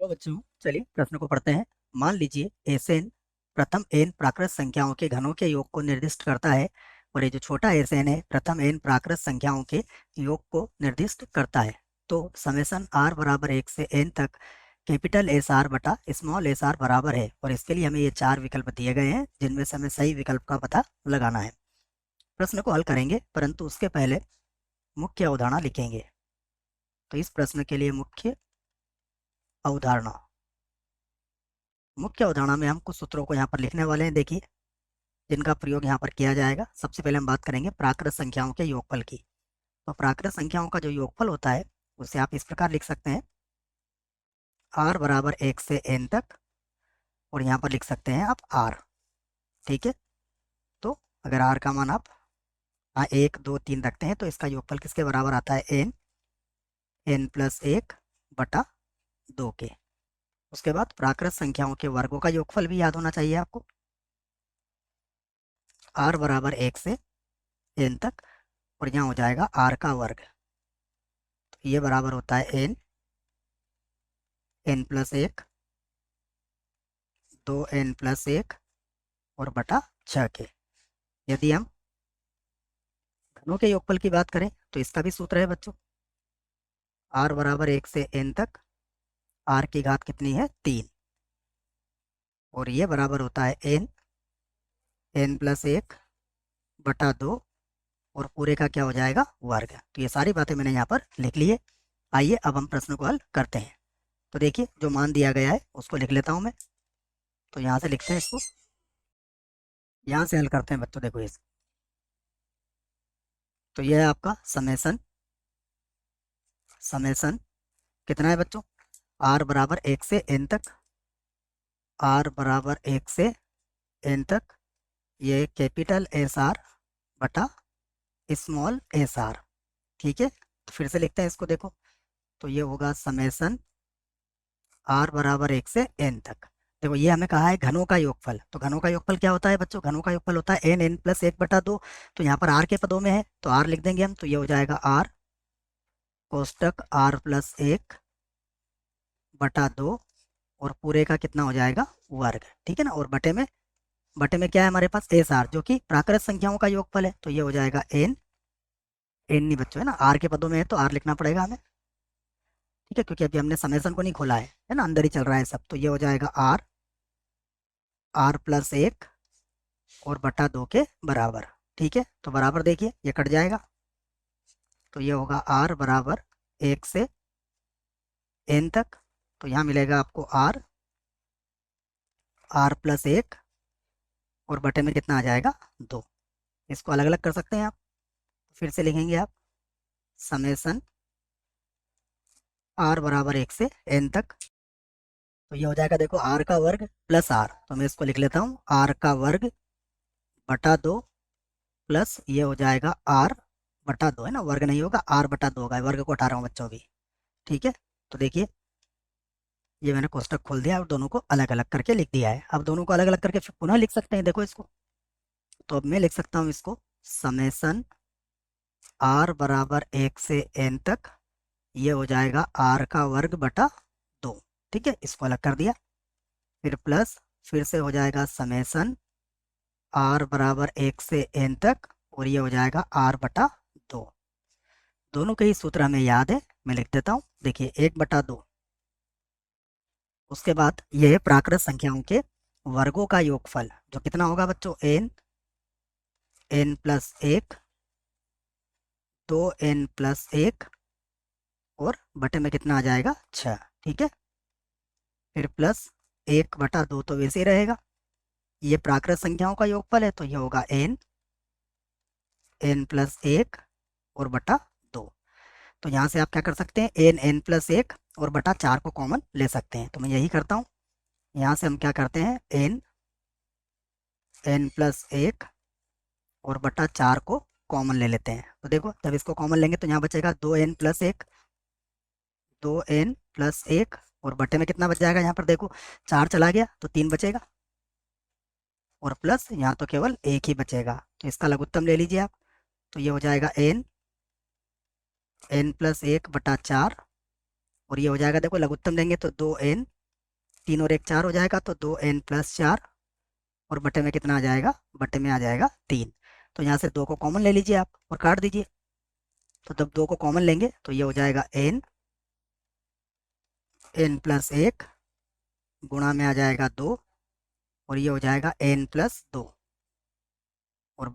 तो बच्चों चलिए प्रश्न को पढ़ते हैं। मान लीजिए एसएन प्रथम एन प्राकृत संख्याओं के घनों के योग को निर्दिष्ट करता है और ये जो छोटा एसएन है प्रथम एन प्राकृत संख्याओं के योग को निर्दिष्ट करता है। तो समेसन आर बराबर 1 से एन तक कैपिटल एस आर बटा स्मॉल एस आर बराबर है और इसके लिए हमें ये 4 विकल्प दिए गए हैं जिनमें से हमें सही विकल्प का पता लगाना है। प्रश्न को हल करेंगे परंतु उसके पहले मुख्य अवधारणा लिखेंगे। तो इस प्रश्न के लिए मुख्य अवधारणा में हम कुछ सूत्रों को यहाँ पर लिखने वाले हैं, देखिए जिनका प्रयोग यहाँ पर किया जाएगा। सबसे पहले हम बात करेंगे प्राकृत संख्याओं के योगफल की। तो प्राकृत संख्याओं का जो योगफल होता है उसे आप इस प्रकार लिख सकते हैं, r बराबर 1 से n तक, और यहाँ पर लिख सकते हैं आप r। ठीक है, तो अगर r का मान आप 1 2 3 रखते हैं तो इसका योगफल किसके बराबर आता है, n प्लस 1 बटा 2 के। उसके बाद प्राकृत संख्याओं के वर्गों का योगफल भी याद होना चाहिए आपको, r बराबर 1 से n तक, और यहाँ हो जाएगा r का वर्ग। तो ये बराबर होता है n प्लस 1 2n प्लस 1 और बटा 6 के। यदि हम घनों के योगफल की बात करें तो इसका भी सूत्र है बच्चों, r बराबर 1 से n तक, r की घात कितनी है 3, और ये बराबर होता है n प्लस 1 बटा 2 और पूरे का क्या हो जाएगा, वर्ग। तो ये सारी बातें मैंने यहाँ पर लिख ली है। आइए अब हम प्रश्न को हल करते हैं। तो देखिए जो मान दिया गया है उसको लिख लेता हूँ मैं। तो यहाँ से लिखते हैं इसको, यहाँ से हल करते हैं बच्चों। देखो इस, तो यह है आपका समेसन कितना है बच्चों, r बराबर 1 से n तक, r बराबर 1 से n तक, ये कैपिटल एस आर बटा स्मॉल एस आर। ठीक है, तो फिर से लिखते हैं इसको। देखो तो ये होगा समेसन r बराबर 1 से n तक। देखो ये हमें कहा है घनों का योगफल, तो घनों का योगफल क्या होता है बच्चों, घनों का योगफल होता है n प्लस 1 बटा 2। तो यहाँ पर r के पदों में है तो r लिख देंगे हम, तो ये हो जाएगा r कोष्टक r प्लस 1 बटा 2 और पूरे का कितना हो जाएगा, वर्ग। ठीक है ना, और बटे में क्या है हमारे पास, एस आर जो कि प्राकृत संख्याओं का योगफल है। तो ये हो जाएगा n नहीं बच्चों, है ना, r के पदों में है तो r लिखना पड़ेगा हमें। ठीक है, क्योंकि अभी हमने समेसन को नहीं खोला है ना, अंदर ही चल रहा है सब। तो ये हो जाएगा r प्लस 1 और बटा 2 के बराबर। ठीक है, तो बराबर देखिए ये कट जाएगा, तो ये होगा r बराबर 1 से n तक। तो यहाँ मिलेगा आपको r प्लस 1 और बटे में कितना आ जाएगा, 2। इसको अलग अलग कर सकते हैं आप, फिर से लिखेंगे आप समेसन r बराबर 1 से n तक। तो ये हो जाएगा देखो r का वर्ग प्लस r, तो मैं इसको लिख लेता हूँ r का वर्ग बटा 2 प्लस ये हो जाएगा r बटा 2, है ना, वर्ग नहीं होगा, r बटा 2 होगा, वर्ग को हटा रहा हूँ बच्चों भी। ठीक है, तो देखिए ये मैंने कोष्टक खोल दिया और दोनों को अलग अलग करके लिख दिया है। अब दोनों को अलग अलग करके फिर पुनः लिख सकते हैं, देखो इसको। तो अब मैं लिख सकता हूँ इसको समेसन r बराबर 1 से n तक, ये हो जाएगा r का वर्ग बटा 2। ठीक है, इसको अलग कर दिया, फिर प्लस, फिर से हो जाएगा समेसन r बराबर 1 से n तक, और ये हो जाएगा r बटा 2। दोनों के ही सूत्र हमें याद है, मैं लिख देता हूँ। देखिए 1 बटा 2, उसके बाद ये प्राकृत संख्याओं के वर्गों का योगफल जो कितना होगा बच्चों, n प्लस 1 2n प्लस 1 और बटे में कितना आ जाएगा, 6। ठीक है, फिर प्लस 1 बटा 2 तो वैसे ही रहेगा। ये प्राकृत संख्याओं का योगफल है तो ये होगा n प्लस 1 और बटा 2। तो यहाँ से आप क्या कर सकते हैं, n प्लस 1 और बटा 4 को कॉमन ले सकते हैं। तो मैं यही करता हूँ, यहाँ से हम क्या करते हैं n प्लस 1 और बटा 4 को कॉमन ले लेते हैं। तो देखो जब इसको कॉमन लेंगे तो यहाँ बचेगा 2n प्लस 1, 2n प्लस 1 और बटे में कितना बच जाएगा, यहाँ पर देखो 4 चला गया तो 3 बचेगा, और प्लस यहाँ तो केवल 1 ही बचेगा। तो इसका लघुत्तम ले लीजिए आप, तो ये हो जाएगा n प्लस 1 बटा 4 और ये हो जाएगा, देखो लघुत्तम लेंगे तो 2n, 3 और 1 4 हो जाएगा, तो 2n + 4, और बटे में कितना आ जाएगा, बटे में आ जाएगा 3। तो यहाँ से 2 को कॉमन ले लीजिए आप और काट दीजिए। तो जब 2 को कॉमन लेंगे तो ये हो जाएगा n + 1 गुणा में आ जाएगा 2, और ये हो जाएगा n + 2, और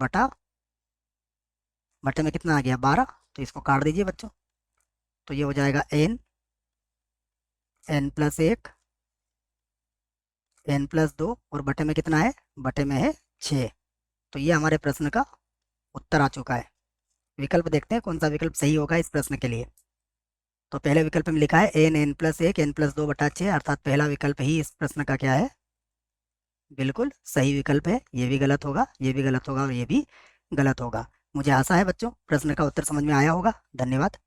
बटे में कितना आ गया 12। तो इसको काट दीजिए बच्चों। तो ये हो जाएगा n + 1 n + 2, और बटे में कितना है, बटे में है 6। तो ये हमारे प्रश्न का उत्तर आ चुका है। विकल्प देखते हैं कौन सा विकल्प सही होगा इस प्रश्न के लिए। तो पहले विकल्प में लिखा है n + 1 n + 2 बटा 6, अर्थात पहला विकल्प ही इस प्रश्न का क्या है, बिल्कुल सही विकल्प है। ये भी गलत होगा, ये भी गलत होगा, और ये भी गलत होगा। मुझे आशा है बच्चों प्रश्न का उत्तर समझ में आया होगा। धन्यवाद।